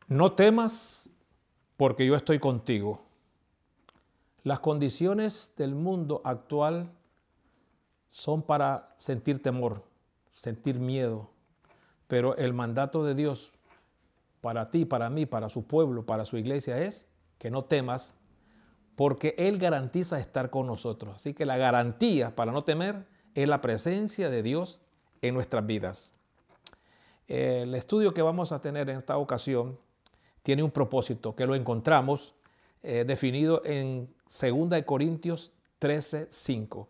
No temas, porque yo estoy contigo. Las condiciones del mundo actual son para sentir temor, sentir miedo, pero el mandato de Dios para ti, para mí, para su pueblo, para su iglesia es que no temas, porque Él garantiza estar con nosotros. Así que la garantía para no temer es la presencia de Dios en nuestras vidas. El estudio que vamos a tener en esta ocasión tiene un propósito que lo encontramos definido en 2 Corintios 13:5.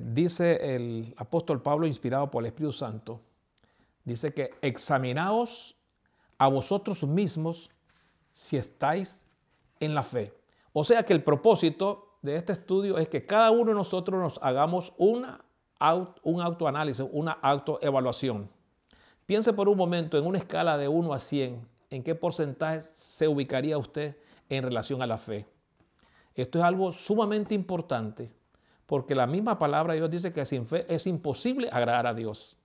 Dice el apóstol Pablo, inspirado por el Espíritu Santo, dice que examinaos a vosotros mismos si estáis en la fe. O sea que el propósito de este estudio es que cada uno de nosotros nos hagamos un autoanálisis, una autoevaluación. Piense por un momento en una escala de 1 a 100, ¿en qué porcentaje se ubicaría usted en relación a la fe? Esto es algo sumamente importante, porque la misma palabra de Dios dice que sin fe es imposible agradar a Dios.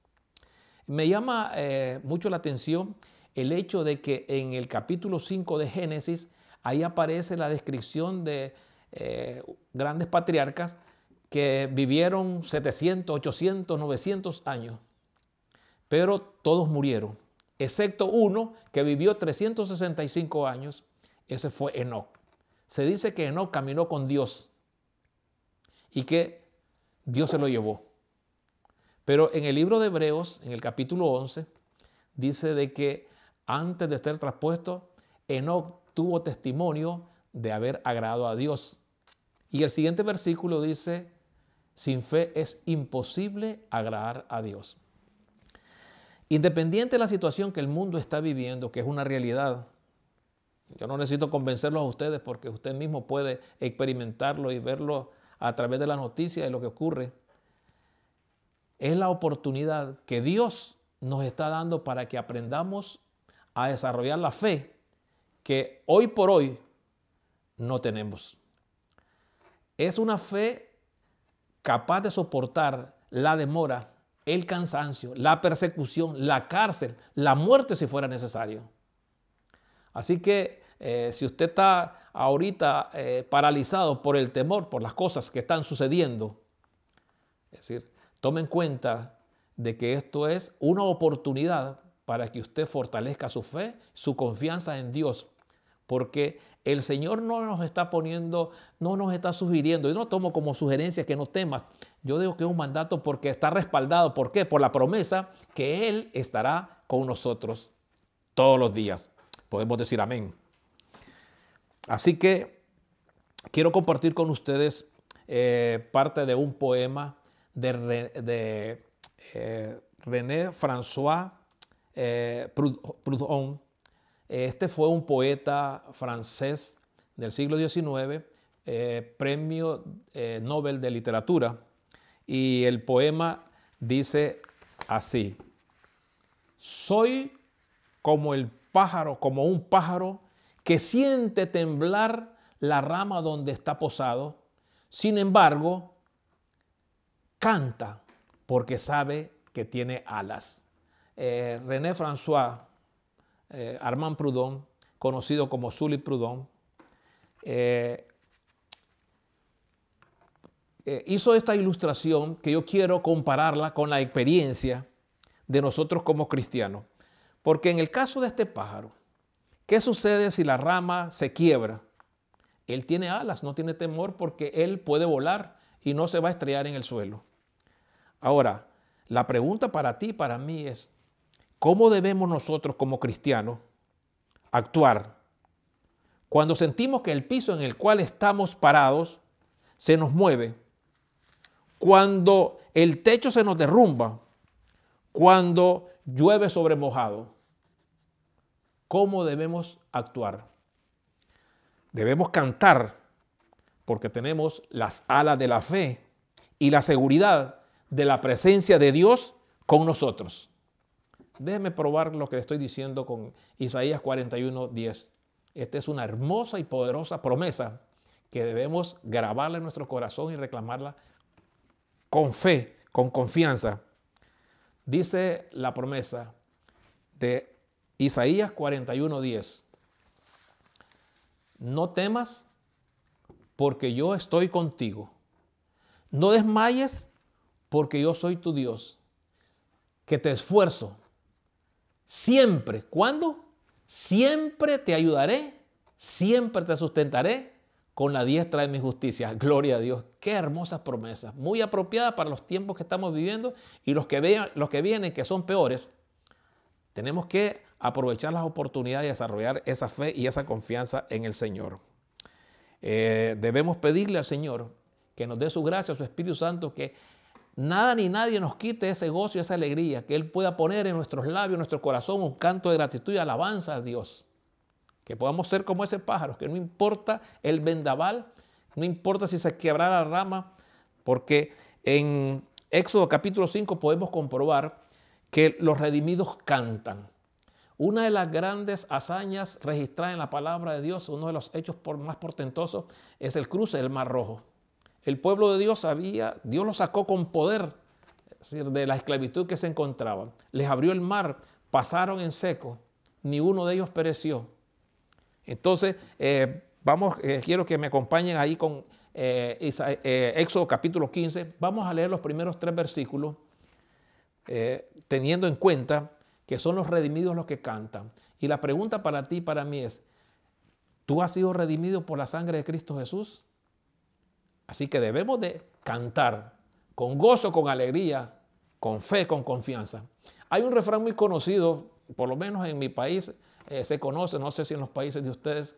Me llama mucho la atención el hecho de que en el capítulo 5 de Génesis, ahí aparece la descripción de grandes patriarcas que vivieron 700, 800, 900 años. Pero todos murieron, excepto uno que vivió 365 años, ese fue Enoc. Se dice que Enoc caminó con Dios y que Dios se lo llevó. Pero en el libro de Hebreos, en el capítulo 11, dice de que antes de ser traspuesto, Enoc tuvo testimonio de haber agradado a Dios. Y el siguiente versículo dice, sin fe es imposible agradar a Dios. Independiente de la situación que el mundo está viviendo, que es una realidad, yo no necesito convencerlos a ustedes porque usted mismo puede experimentarlo y verlo a través de las noticias de lo que ocurre. Es la oportunidad que Dios nos está dando para que aprendamos a desarrollar la fe que hoy por hoy no tenemos. Es una fe capaz de soportar la demora, el cansancio, la persecución, la cárcel, la muerte si fuera necesario. Así que si usted está ahorita paralizado por el temor, por las cosas que están sucediendo, es decir, tome en cuenta de que esto es una oportunidad para que usted fortalezca su fe, su confianza en Dios, porque el Señor no nos está poniendo, no nos está sugiriendo, yo no tomo como sugerencia que no temas, yo digo que es un mandato porque está respaldado, ¿por qué? Por la promesa que Él estará con nosotros todos los días. Podemos decir amén. Así que quiero compartir con ustedes parte de un poema de René François Proudhon. Este fue un poeta francés del siglo XIX, premio Nobel de Literatura. Y el poema dice así: soy como el pájaro, como un pájaro que siente temblar la rama donde está posado. Sin embargo, canta porque sabe que tiene alas. René François Armand Proudhon, conocido como Sully Proudhon, hizo esta ilustración que yo quiero compararla con la experiencia de nosotros como cristianos. Porque en el caso de este pájaro, ¿qué sucede si la rama se quiebra? Él tiene alas, no tiene temor porque él puede volar y no se va a estrellar en el suelo. Ahora, la pregunta para ti y para mí es, ¿cómo debemos nosotros como cristianos actuar cuando sentimos que el piso en el cual estamos parados se nos mueve? Cuando el techo se nos derrumba, cuando llueve sobre mojado, ¿cómo debemos actuar? Debemos cantar porque tenemos las alas de la fe y la seguridad de la presencia de Dios con nosotros. Déjeme probar lo que le estoy diciendo con Isaías 41:10. Esta es una hermosa y poderosa promesa que debemos grabarla en nuestro corazón y reclamarla con fe, con confianza. Dice la promesa de Isaías 41:10. No temas, porque yo estoy contigo. No desmayes, porque yo soy tu Dios, que te esfuerzo. Siempre, ¿cuándo? Siempre te ayudaré, siempre te sustentaré con la diestra de mi justicia. Gloria a Dios. Qué hermosas promesas. Muy apropiadas para los tiempos que estamos viviendo y los que vienen, que son peores. Tenemos que aprovechar las oportunidades de desarrollar esa fe y esa confianza en el Señor. Debemos pedirle al Señor que nos dé su gracia, su Espíritu Santo, que nada ni nadie nos quite ese gozo y esa alegría, que Él pueda poner en nuestros labios, en nuestro corazón, un canto de gratitud y alabanza a Dios. Que podamos ser como ese pájaro, que no importa el vendaval, no importa si se quebrara la rama, porque en Éxodo capítulo 5 podemos comprobar que los redimidos cantan. Una de las grandes hazañas registradas en la palabra de Dios, uno de los hechos más portentosos, es el cruce del Mar Rojo. El pueblo de Dios Dios lo sacó con poder, es decir, de la esclavitud que se encontraban. Les abrió el mar, pasaron en seco, ni uno de ellos pereció. Entonces, quiero que me acompañen ahí con Éxodo capítulo 15. Vamos a leer los primeros 3 versículos, teniendo en cuenta que son los redimidos los que cantan. Y la pregunta para ti y para mí es, ¿tú has sido redimido por la sangre de Cristo Jesús? Así que debemos de cantar con gozo, con alegría, con fe, con confianza. Hay un refrán muy conocido, por lo menos en mi país se conoce, no sé si en los países de ustedes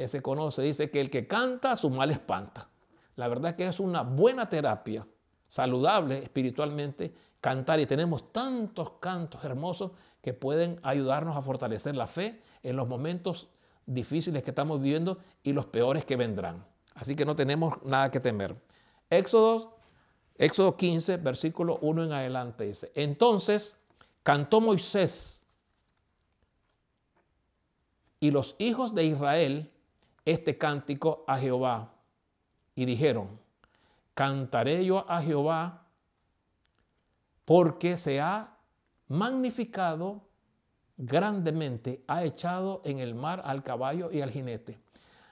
se conoce, dice que el que canta su mal espanta. La verdad que es una buena terapia, saludable espiritualmente, cantar, y tenemos tantos cantos hermosos que pueden ayudarnos a fortalecer la fe en los momentos difíciles que estamos viviendo y los peores que vendrán. Así que no tenemos nada que temer. Éxodo 15, versículo 1 en adelante dice: Entonces cantó Moisés y los hijos de Israel este cántico a Jehová, y dijeron: Cantaré yo a Jehová porque se ha magnificado grandemente, ha echado en el mar al caballo y al jinete.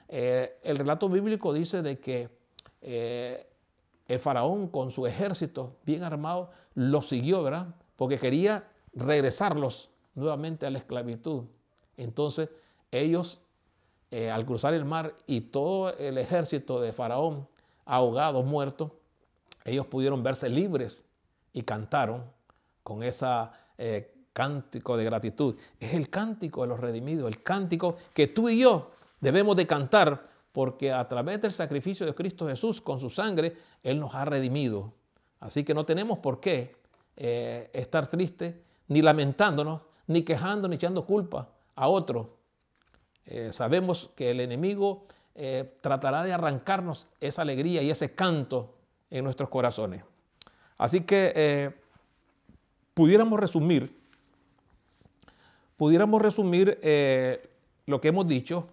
El relato bíblico dice de que el faraón con su ejército bien armado los siguió, ¿verdad? Porque quería regresarlos nuevamente a la esclavitud. Entonces ellos, al cruzar el mar y todo el ejército de faraón ahogado, muerto, ellos pudieron verse libres y cantaron con esa cántico de gratitud. Es el cántico de los redimidos, el cántico que tú y yo debemos de cantar, porque a través del sacrificio de Cristo Jesús con su sangre, Él nos ha redimido. Así que no tenemos por qué estar tristes, ni lamentándonos, ni quejando, ni echando culpa a otro. Sabemos que el enemigo tratará de arrancarnos esa alegría y ese canto en nuestros corazones. Así que pudiéramos resumir lo que hemos dicho,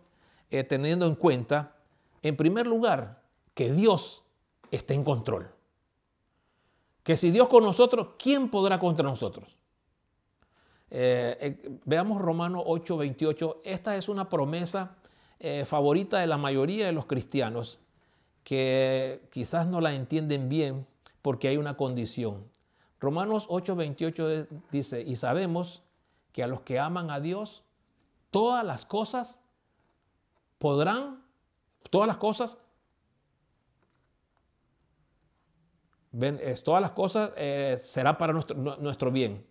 teniendo en cuenta, en primer lugar, que Dios está en control. Que si Dios con nosotros, ¿quién podrá contra nosotros? Veamos Romanos 8:28. Esta es una promesa favorita de la mayoría de los cristianos, que quizás no la entienden bien porque hay una condición. Romanos 8:28 dice: y sabemos que a los que aman a Dios, todas las cosas serán para nuestro bien.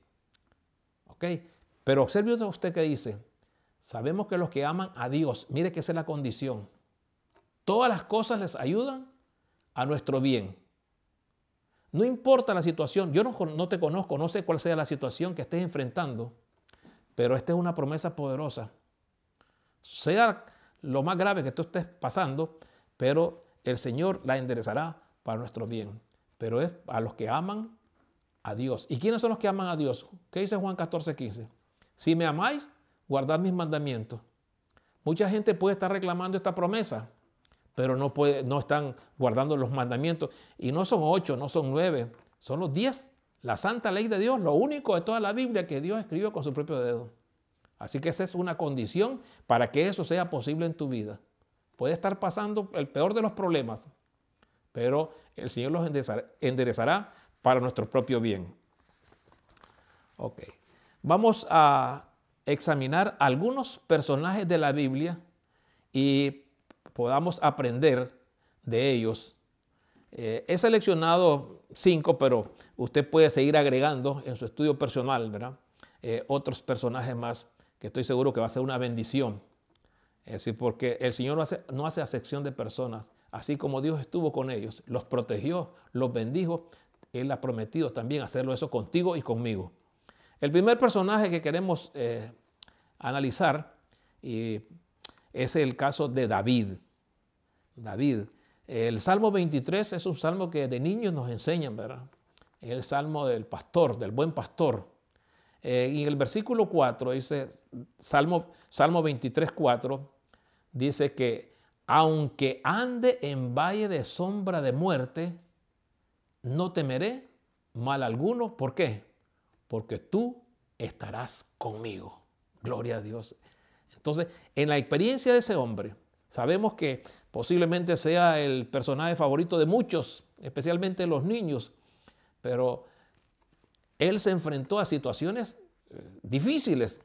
¿Ok? Pero observe usted que dice: sabemos que los que aman a Dios, mire que esa es la condición, todas las cosas les ayudan a nuestro bien. No importa la situación, yo no te conozco, no sé cuál sea la situación que estés enfrentando, pero esta es una promesa poderosa. Sea lo más grave que tú estés pasando, pero el Señor la enderezará para nuestro bien. Pero es a los que aman a Dios. ¿Y quiénes son los que aman a Dios? ¿Qué dice Juan 14:15? Si me amáis, guardad mis mandamientos. Mucha gente puede estar reclamando esta promesa, pero no están guardando los mandamientos. Y no son 8, no son 9, son los 10. La santa ley de Dios, lo único de toda la Biblia que Dios escribió con su propio dedo. Así que esa es una condición para que eso sea posible en tu vida. Puede estar pasando el peor de los problemas, pero el Señor los enderezará para nuestro propio bien. Ok. Vamos a examinar algunos personajes de la Biblia y podamos aprender de ellos. He seleccionado 5, pero usted puede seguir agregando en su estudio personal, ¿verdad? Otros personajes más que estoy seguro que va a ser una bendición. Es decir, porque el Señor no hace acepción de personas. Así como Dios estuvo con ellos, los protegió, los bendijo, Él ha prometido también hacerlo eso contigo y conmigo. El primer personaje que queremos analizar es el caso de David. David. El Salmo 23 es un salmo que de niños nos enseñan, ¿verdad? Es el salmo del pastor, del buen pastor. Y en el versículo 4 dice, Salmo 23, 4, dice que aunque ande en valle de sombra de muerte, no temeré mal alguno. ¿Por qué? Porque tú estarás conmigo. Gloria a Dios. Entonces, en la experiencia de ese hombre, sabemos que posiblemente sea el personaje favorito de muchos, especialmente los niños, pero él se enfrentó a situaciones difíciles.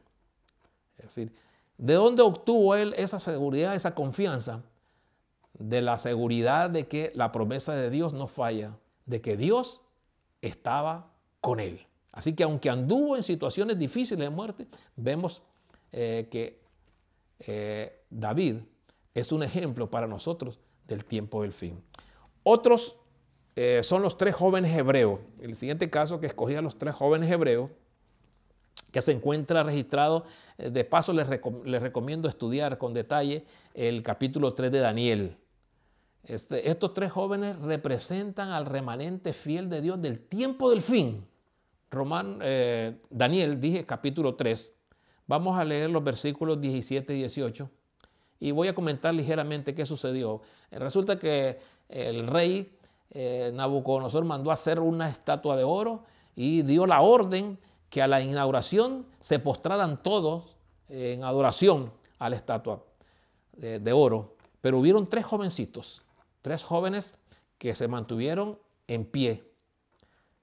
Es decir, ¿de dónde obtuvo él esa seguridad, esa confianza? De la seguridad de que la promesa de Dios no falla, de que Dios estaba con él. Así que aunque anduvo en situaciones difíciles de muerte, vemos que David es un ejemplo para nosotros del tiempo del fin. Otros son los 3 jóvenes hebreos. El siguiente caso que escogí a los 3 jóvenes hebreos, que se encuentra registrado. De paso les recomiendo estudiar con detalle el capítulo 3 de Daniel. Estos 3 jóvenes representan al remanente fiel de Dios del tiempo del fin. Daniel, dije capítulo 3. Vamos a leer los versículos 17 y 18 y voy a comentar ligeramente qué sucedió. Resulta que el rey Nabucodonosor mandó a hacer una estatua de oro y dio la orden que a la inauguración se postraran todos en adoración a la estatua de oro. Pero hubieron 3 jovencitos, 3 jóvenes que se mantuvieron en pie.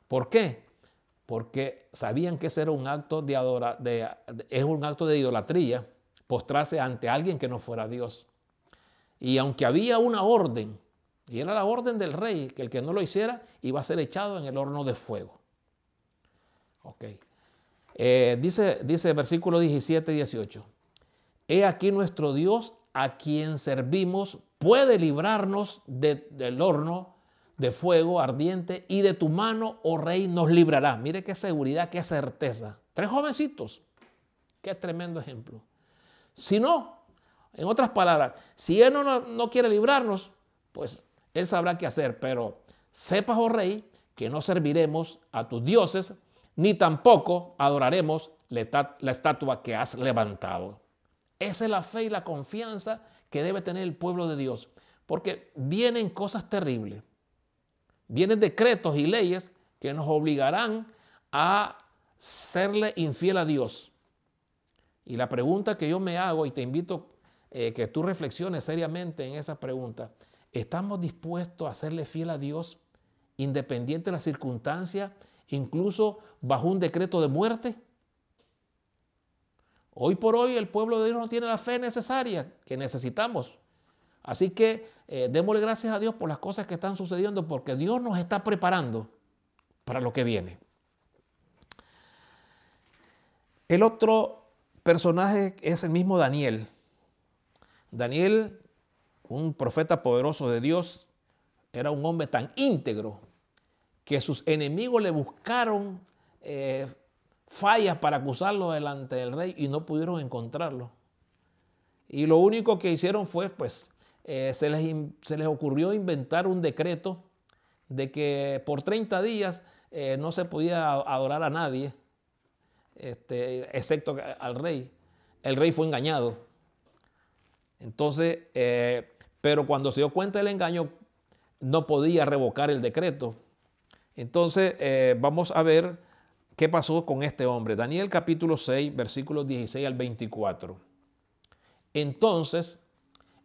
¿Por qué? Porque sabían que ese era un acto es un acto de idolatría, postrarse ante alguien que no fuera Dios. Y aunque había una orden, y era la orden del rey, que el que no lo hiciera iba a ser echado en el horno de fuego. Okay. Dice el versículo 17 y 18. He aquí nuestro Dios a quien servimos puede librarnos del horno de fuego ardiente y de tu mano, oh rey, nos librará. Mire qué seguridad, qué certeza. 3 jovencitos. Qué tremendo ejemplo. Si no, en otras palabras, si Él no quiere librarnos, pues Él sabrá qué hacer. Pero sepas, oh rey, que no serviremos a tus dioses, ni tampoco adoraremos la estatua que has levantado. Esa es la fe y la confianza que debe tener el pueblo de Dios. Porque vienen cosas terribles. Vienen decretos y leyes que nos obligarán a serle infiel a Dios. Y la pregunta que yo me hago, y te invito que tú reflexiones seriamente en esa pregunta, ¿estamos dispuestos a serle fiel a Dios independiente de las circunstancias, incluso bajo un decreto de muerte? Hoy por hoy el pueblo de Dios no tiene la fe necesaria que necesitamos. Así que démosle gracias a Dios por las cosas que están sucediendo, porque Dios nos está preparando para lo que viene. El otro personaje es el mismo Daniel. Daniel, un profeta poderoso de Dios, era un hombre tan íntegro que sus enemigos le buscaron fallas para acusarlo delante del rey y no pudieron encontrarlo. Y lo único que hicieron fue, pues, se les ocurrió inventar un decreto de que por 30 días no se podía adorar a nadie, excepto al rey. El rey fue engañado. Entonces, pero cuando se dio cuenta del engaño, no podía revocar el decreto. Entonces, vamos a ver ¿qué pasó con este hombre? Daniel capítulo 6, versículos 16 al 24. Entonces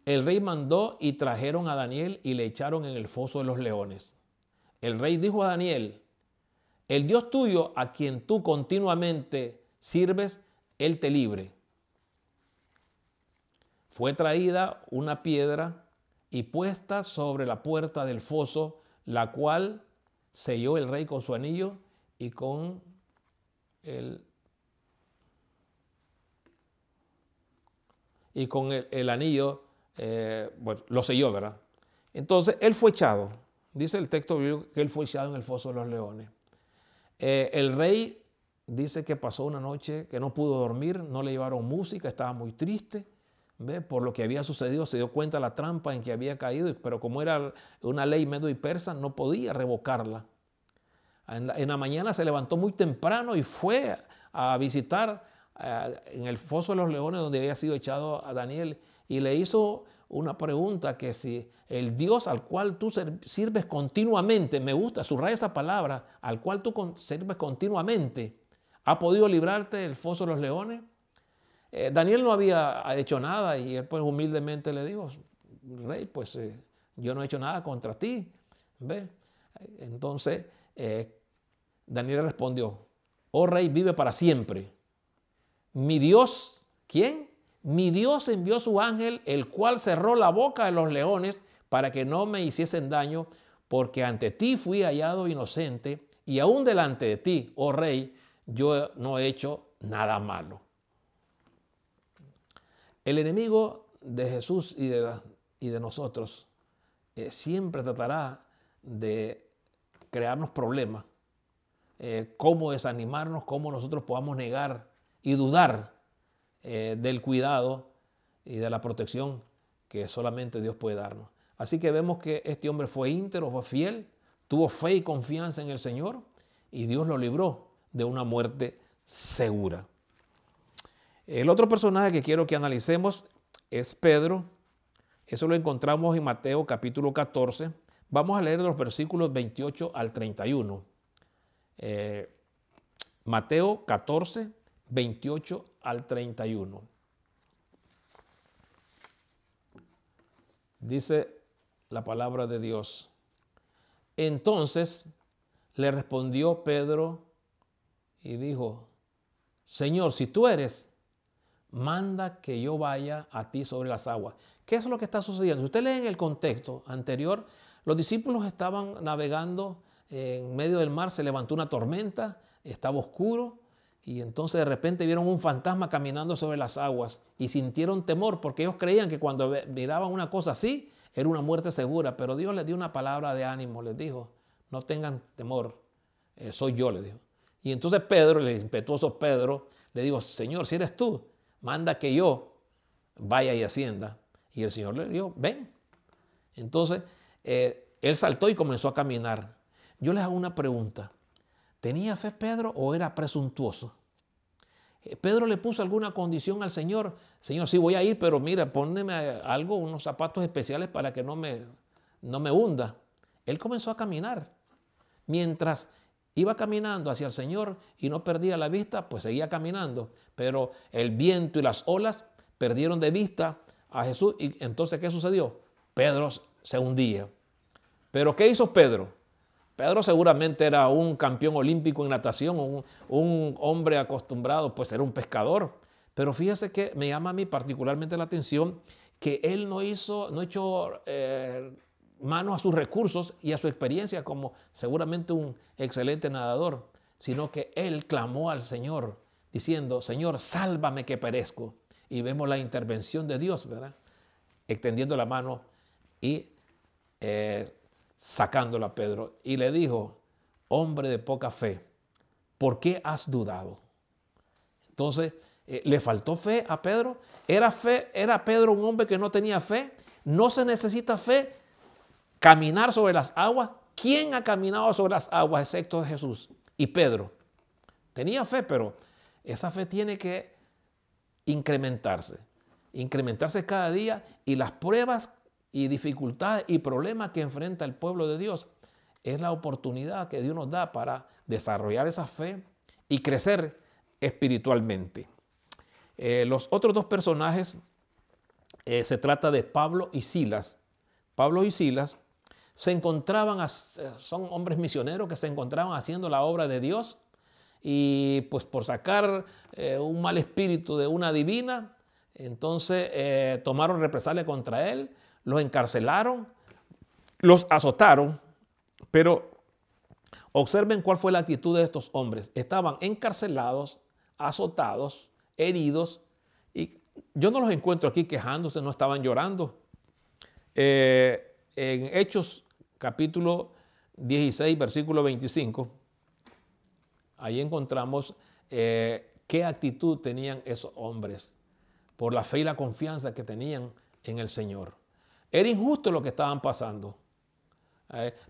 el rey mandó y trajeron a Daniel y le echaron en el foso de los leones. El rey dijo a Daniel: el Dios tuyo, a quien tú continuamente sirves, él te libre. Fue traída una piedra y puesta sobre la puerta del foso, la cual selló el rey con su anillo y con el anillo, bueno, lo selló, ¿verdad? Entonces, él fue echado. Dice el texto bíblico que él fue echado en el foso de los leones. El rey dice que pasó una noche que no pudo dormir, no le llevaron música, estaba muy triste, ¿ve? Por lo que había sucedido, se dio cuenta de la trampa en que había caído, pero como era una ley medo y persa, no podía revocarla. En la mañana se levantó muy temprano y fue a visitar en el foso de los leones donde había sido echado a Daniel, y le hizo una pregunta: que si el Dios al cual tú sirves continuamente, me gusta, subraya esa palabra, al cual tú sirves continuamente, ha podido librarte del foso de los leones. Daniel no había hecho nada y él pues humildemente le dijo: rey, pues yo no he hecho nada contra ti. ¿Ve? Entonces Daniel respondió: oh rey, vive para siempre. Mi Dios, ¿quién? Mi Dios envió su ángel, el cual cerró la boca de los leones para que no me hiciesen daño, porque ante ti fui hallado inocente, y aún delante de ti, oh rey, yo no he hecho nada malo. El enemigo de Jesús y de nosotros siempre tratará de crearnos problemas, cómo desanimarnos, cómo nosotros podamos negar y dudar del cuidado y de la protección que solamente Dios puede darnos. Así que vemos que este hombre fue íntegro, fue fiel, tuvo fe y confianza en el Señor, y Dios lo libró de una muerte segura. El otro personaje que quiero que analicemos es Pedro. Eso lo encontramos en Mateo capítulo 14. Vamos a leer los versículos 28 al 31. Mateo 14, 28 al 31. Dice la palabra de Dios: entonces le respondió Pedro y dijo: Señor, si tú eres, manda que yo vaya a ti sobre las aguas. ¿Qué es lo que está sucediendo? Si usted lee en el contexto anterior, los discípulos estaban navegando en medio del mar, se levantó una tormenta, estaba oscuro, y entonces de repente vieron un fantasma caminando sobre las aguas y sintieron temor, porque ellos creían que cuando miraban una cosa así era una muerte segura. Pero Dios les dio una palabra de ánimo, les dijo: no tengan temor, soy yo, les dijo. Y entonces Pedro, el impetuoso Pedro, le dijo: Señor, si eres tú, manda que yo vaya y ascienda. Y el Señor le dijo: ven. Entonces él saltó y comenzó a caminar. Yo les hago una pregunta: ¿tenía fe Pedro o era presuntuoso? Pedro le puso alguna condición al Señor: Señor, sí voy a ir, pero mira, pónneme algo, unos zapatos especiales para que no me hunda. Él comenzó a caminar. Mientras iba caminando hacia el Señor y no perdía la vista, pues seguía caminando. Pero el viento y las olas perdieron de vista a Jesús. Y entonces, ¿qué sucedió? Pedro se hundía. ¿Pero qué hizo Pedro? Pedro seguramente era un campeón olímpico en natación, un hombre acostumbrado, pues era un pescador. Pero fíjese que me llama a mí particularmente la atención que él no echó mano a sus recursos y a su experiencia como seguramente un excelente nadador, sino que él clamó al Señor diciendo: Señor, sálvame que perezco. Y vemos la intervención de Dios, ¿verdad? Extendiendo la mano y sacándola a Pedro. Y le dijo: hombre de poca fe, ¿por qué has dudado? Entonces, ¿le faltó fe a Pedro? ¿Era Pedro un hombre que no tenía fe? No se necesita fe. Caminar sobre las aguas. ¿Quién ha caminado sobre las aguas excepto Jesús? Y Pedro tenía fe, pero esa fe tiene que incrementarse cada día, y las pruebas y dificultades y problemas que enfrenta el pueblo de Dios es la oportunidad que Dios nos da para desarrollar esa fe y crecer espiritualmente. Los otros dos personajes se trata de Pablo y Silas. Pablo y Silas se encontraban, son hombres misioneros que se encontraban haciendo la obra de Dios y pues por sacar un mal espíritu de una divina, entonces tomaron represalia contra él, los encarcelaron, los azotaron, pero observen cuál fue la actitud de estos hombres. Estaban encarcelados, azotados, heridos, y yo no los encuentro aquí quejándose, no estaban llorando. En Hechos capítulo 16, versículo 25, ahí encontramos qué actitud tenían esos hombres por la fe y la confianza que tenían en el Señor. Era injusto lo que estaban pasando.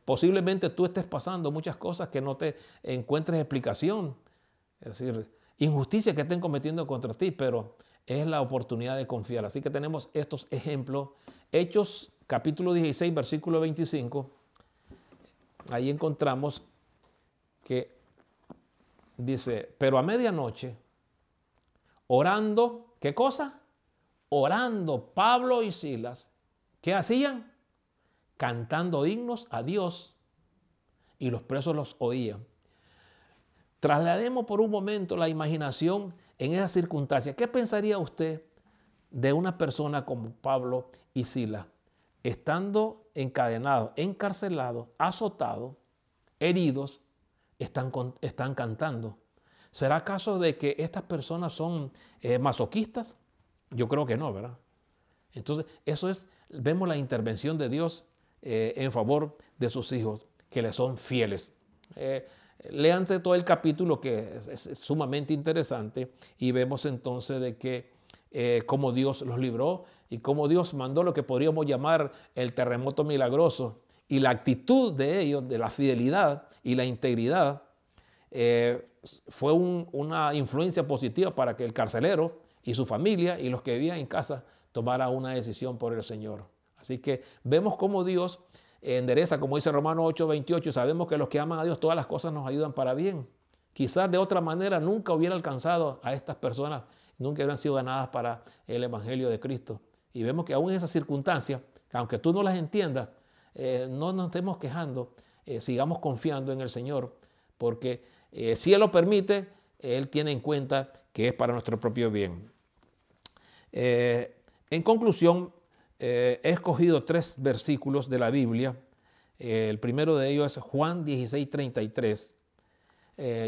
Posiblemente tú estés pasando muchas cosas que no te encuentres explicación. Es decir, injusticia que estén cometiendo contra ti, pero es la oportunidad de confiar. Así que tenemos estos ejemplos. Hechos capítulo 16, versículo 25. Ahí encontramos que dice, pero a medianoche, orando, ¿qué cosa? Orando Pablo y Silas, ¿qué hacían? Cantando himnos a Dios, y los presos los oían. Traslademos por un momento la imaginación en esa circunstancia. ¿Qué pensaría usted de una persona como Pablo y Silas, estando encadenados, encarcelados, azotados, heridos, están cantando? ¿Será acaso de que estas personas son masoquistas? Yo creo que no, ¿verdad? Entonces, vemos la intervención de Dios en favor de sus hijos, que le son fieles. Lean todo el capítulo, que es sumamente interesante, y vemos entonces de que cómo Dios los libró y cómo Dios mandó lo que podríamos llamar el terremoto milagroso, y la actitud de ellos, de la fidelidad y la integridad, fue una influencia positiva para que el carcelero y su familia y los que vivían en casa tomara una decisión por el Señor. Así que vemos cómo Dios endereza, como dice Romanos 8:28, sabemos que los que aman a Dios todas las cosas nos ayudan para bien. Quizás de otra manera nunca hubiera alcanzado a estas personas, nunca hubieran sido ganadas para el Evangelio de Cristo. Y vemos que aún en esas circunstancias, que aunque tú no las entiendas, no nos estemos quejando, sigamos confiando en el Señor, porque si Él lo permite, Él tiene en cuenta que es para nuestro propio bien. En conclusión, he escogido 3 versículos de la Biblia. El primero de ellos es Juan 16:33.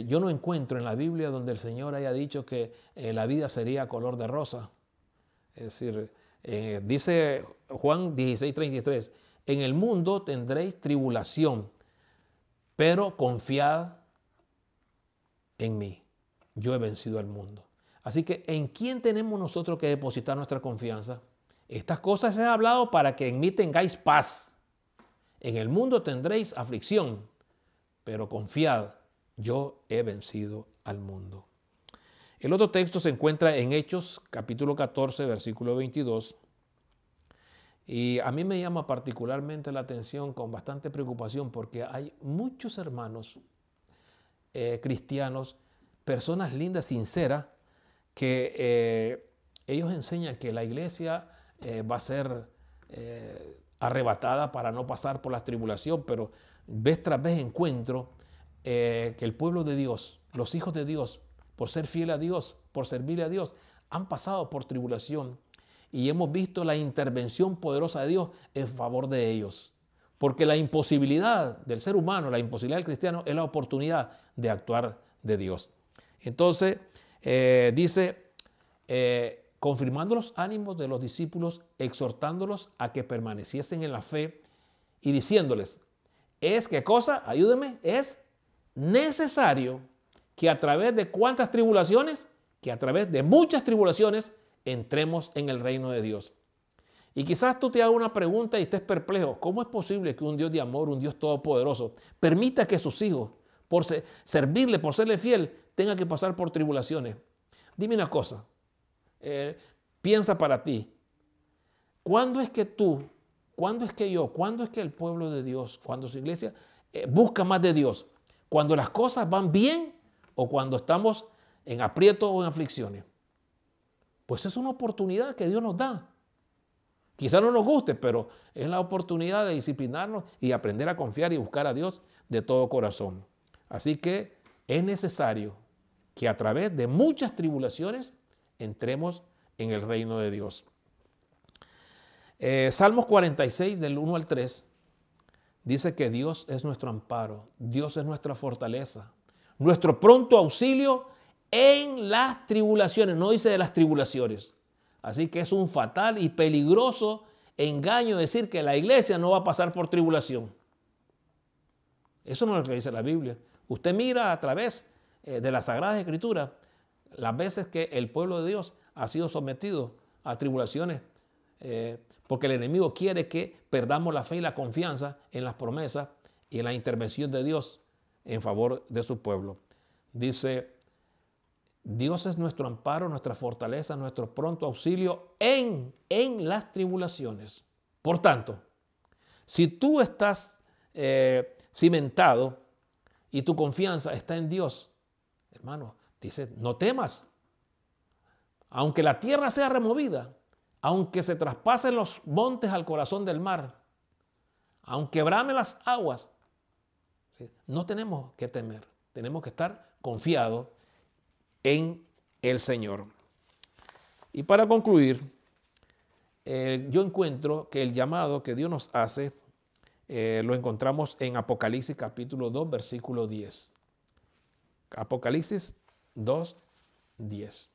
Yo no encuentro en la Biblia donde el Señor haya dicho que la vida sería color de rosa. Es decir, dice Juan 16:33, en el mundo tendréis tribulación, pero confiad en mí. Yo he vencido al mundo. Así que, ¿en quién tenemos nosotros que depositar nuestra confianza? Estas cosas he hablado para que en mí tengáis paz. En el mundo tendréis aflicción, pero confiad, yo he vencido al mundo. El otro texto se encuentra en Hechos, capítulo 14, versículo 22. Y a mí me llama particularmente la atención con bastante preocupación, porque hay muchos hermanos cristianos, personas lindas, sinceras, que ellos enseñan que la iglesia va a ser arrebatada para no pasar por la tribulación, pero vez tras vez encuentro que el pueblo de Dios, los hijos de Dios, por ser fiel a Dios, por servirle a Dios, han pasado por tribulación, y hemos visto la intervención poderosa de Dios en favor de ellos. Porque la imposibilidad del ser humano, la imposibilidad del cristiano, es la oportunidad de actuar de Dios. Entonces, dice, confirmando los ánimos de los discípulos, exhortándolos a que permaneciesen en la fe y diciéndoles, ¿qué cosa? Ayúdenme, es necesario que a través de ¿cuántas tribulaciones? Que a través de muchas tribulaciones entremos en el reino de Dios. Y quizás tú te hagas una pregunta y estés perplejo. ¿Cómo es posible que un Dios de amor, un Dios todopoderoso, permita que sus hijos, por servirle, por serle fiel, tengan que pasar por tribulaciones? Dime una cosa. Piensa para ti. ¿Cuándo es que tú, cuándo es que yo, cuándo es que el pueblo de Dios, cuando su iglesia busca más de Dios? ¿Cuando las cosas van bien o cuando estamos en aprieto o en aflicciones. Pues es una oportunidad que Dios nos da. Quizá no nos guste, pero es la oportunidad de disciplinarnos y aprender a confiar y buscar a Dios de todo corazón. Así que es necesario que a través de muchas tribulaciones entremos en el reino de Dios. Salmos 46, del 1 al 3, dice que Dios es nuestro amparo, Dios es nuestra fortaleza, nuestro pronto auxilio en las tribulaciones, no dice de las tribulaciones. Así que es un fatal y peligroso engaño decir que la iglesia no va a pasar por tribulación. Eso no es lo que dice la Biblia. Usted mira a través de las Sagradas Escrituras las veces que el pueblo de Dios ha sido sometido a tribulaciones, porque el enemigo quiere que perdamos la fe y la confianza en las promesas y en la intervención de Dios en favor de su pueblo. Dice, Dios es nuestro amparo, nuestra fortaleza, nuestro pronto auxilio en las tribulaciones. Por tanto, si tú estás cimentado y tu confianza está en Dios, hermano, dice, no temas. Aunque la tierra sea removida, aunque se traspasen los montes al corazón del mar, aunque bramen las aguas, ¿sí? No tenemos que temer, tenemos que estar confiados en el Señor. Y para concluir, yo encuentro que el llamado que Dios nos hace lo encontramos en Apocalipsis capítulo 2, versículo 10. Apocalipsis 2, 10.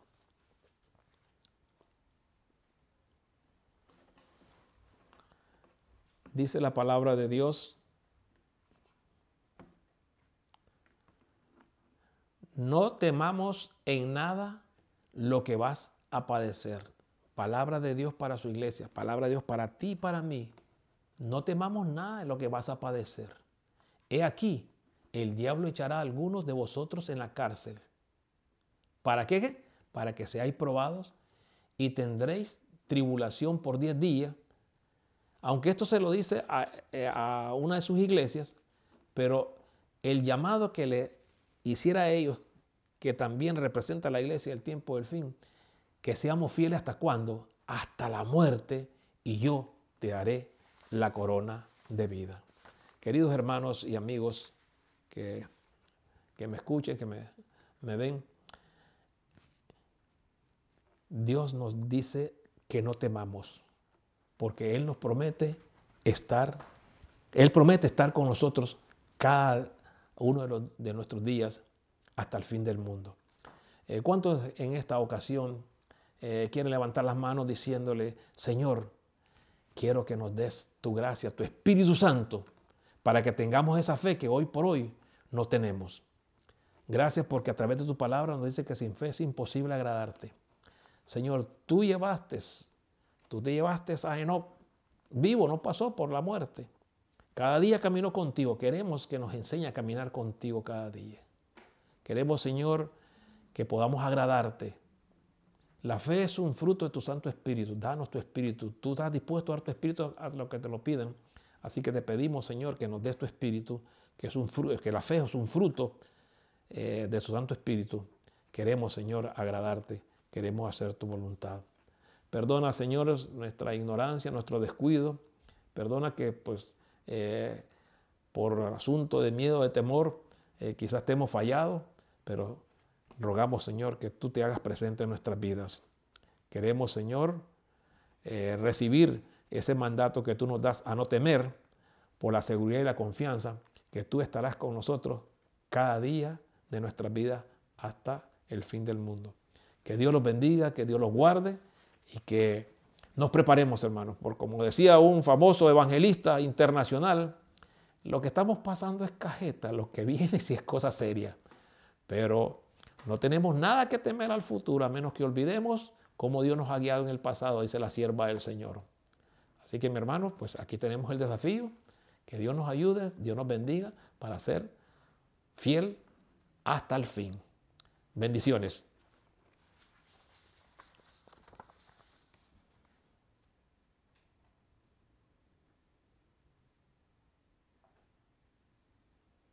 Dice la palabra de Dios, no temamos en nada lo que vas a padecer. Palabra de Dios para su iglesia, palabra de Dios para ti y para mí. No temamos nada de lo que vas a padecer. He aquí, el diablo echará a algunos de vosotros en la cárcel. ¿Para qué? Para que seáis probados y tendréis tribulación por 10 días. Aunque esto se lo dice a una de sus iglesias, pero el llamado que le hiciera a ellos, que también representa a la iglesia del tiempo del fin, que seamos fieles hasta cuándo, hasta la muerte, y yo te daré la corona de vida. Queridos hermanos y amigos que me escuchen, que me ven, Dios nos dice que no temamos, porque Él nos promete Él promete estar con nosotros cada uno de nuestros días hasta el fin del mundo. ¿Cuántos en esta ocasión quieren levantar las manos diciéndole, Señor, quiero que nos des tu gracia, tu Espíritu Santo, para que tengamos esa fe que hoy por hoy no tenemos? Gracias porque a través de tu palabra nos dice que sin fe es imposible agradarte. Señor, tú te llevaste a Enoc vivo, no pasó por la muerte. Cada día caminó contigo. Queremos que nos enseñe a caminar contigo cada día. Queremos, Señor, que podamos agradarte. La fe es un fruto de tu Santo Espíritu. Danos tu Espíritu. Tú estás dispuesto a dar tu Espíritu a lo que te lo piden. Así que te pedimos, Señor, que nos des tu Espíritu, que la fe es un fruto de su Santo Espíritu. Queremos, Señor, agradarte. Queremos hacer tu voluntad. Perdona, Señor, nuestra ignorancia, nuestro descuido. Perdona que, por asunto de miedo, de temor, quizás te hemos fallado, pero rogamos, Señor, que tú te hagas presente en nuestras vidas. Queremos, Señor, recibir ese mandato que tú nos das a no temer, por la seguridad y la confianza que tú estarás con nosotros cada día de nuestras vidas hasta el fin del mundo. Que Dios los bendiga, que Dios los guarde y que nos preparemos, hermanos, porque como decía un famoso evangelista internacional, lo que estamos pasando es cajeta, lo que viene sí es cosa seria, pero no tenemos nada que temer al futuro, a menos que olvidemos cómo Dios nos ha guiado en el pasado, dice la sierva del Señor. Así que, mi hermano, pues aquí tenemos el desafío, que Dios nos ayude, Dios nos bendiga para ser fiel hasta el fin. Bendiciones.